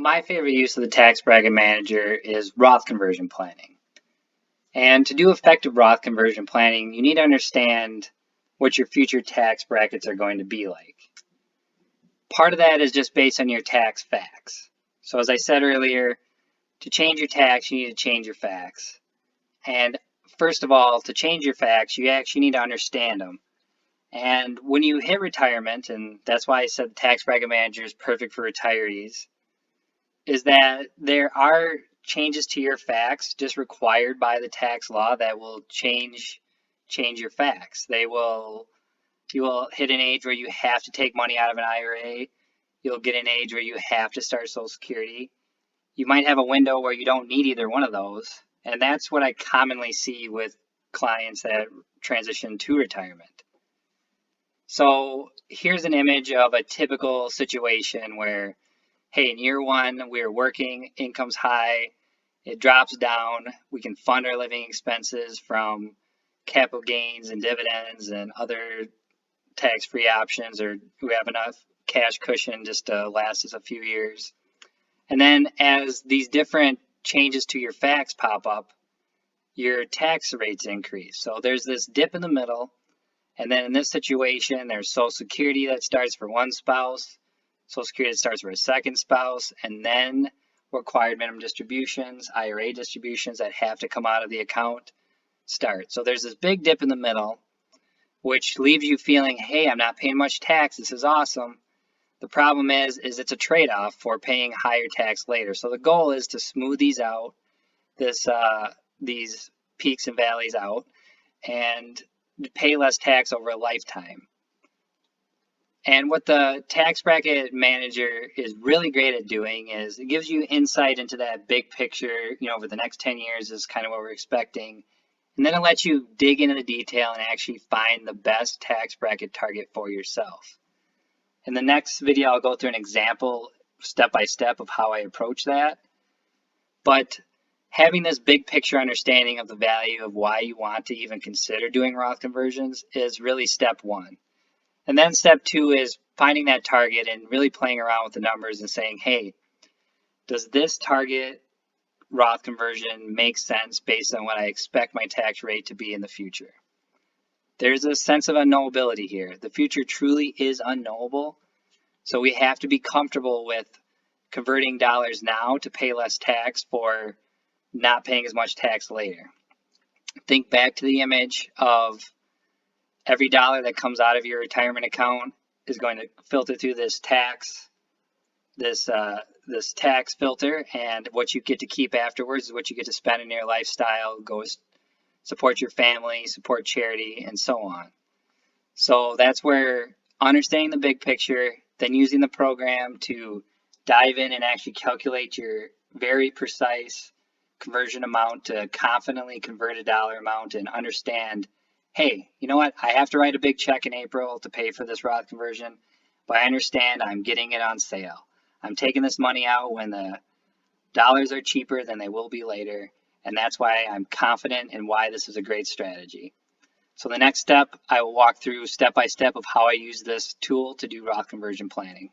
My favorite use of the tax bracket manager is Roth conversion planning. And to do effective Roth conversion planning, you need to understand what your future tax brackets are going to be like. Part of that is just based on your tax facts. So as I said earlier, to change your tax, you need to change your facts. And first of all, to change your facts, you actually need to understand them. And when you hit retirement, and that's why I said the tax bracket manager is perfect for retirees, is that there are changes to your facts just required by the tax law that will change your facts. You will hit an age where you have to take money out of an IRA. You'll get an age where you have to start Social Security. You might have a window where you don't need either one of those. And that's what I commonly see with clients that transition to retirement. So here's an image of a typical situation where, hey, in year one, we're working, income's high, it drops down, we can fund our living expenses from capital gains and dividends and other tax-free options, or we have enough cash cushion just to last us a few years. And then as these different changes to your facts pop up, your tax rates increase. So there's this dip in the middle, and then in this situation, there's Social Security that starts for one spouse, Social Security that starts for a second spouse, and then required minimum distributions, IRA distributions that have to come out of the account start. So there's this big dip in the middle, which leaves you feeling, hey, I'm not paying much tax, this is awesome. The problem is it's a trade-off for paying higher tax later. So the goal is to smooth these out, these peaks and valleys out, and pay less tax over a lifetime. And what the tax bracket manager is really great at doing is it gives you insight into that big picture, over the next 10 years is kind of what we're expecting. And then it lets you dig into the detail and actually find the best tax bracket target for yourself. In the next video, I'll go through an example step by step of how I approach that. But having this big picture understanding of the value of why you want to even consider doing Roth conversions is really step one. And then step two is finding that target and really playing around with the numbers and saying, hey, does this target Roth conversion make sense based on what I expect my tax rate to be in the future? There's a sense of unknowability here. The future truly is unknowable. So we have to be comfortable with converting dollars now to pay less tax for not paying as much tax later. Think back to the image of every dollar that comes out of your retirement account is going to filter through this tax filter, and what you get to keep afterwards is what you get to spend in your lifestyle, goes support your family, support charity, and so on. So that's where understanding the big picture, then using the program to dive in and actually calculate your very precise conversion amount to confidently convert a dollar amount and understand, hey, you know what? I have to write a big check in April to pay for this Roth conversion, but I understand I'm getting it on sale. I'm taking this money out when the dollars are cheaper than they will be later, and that's why I'm confident in why this is a great strategy. So the next step, I will walk through step by step of how I use this tool to do Roth conversion planning.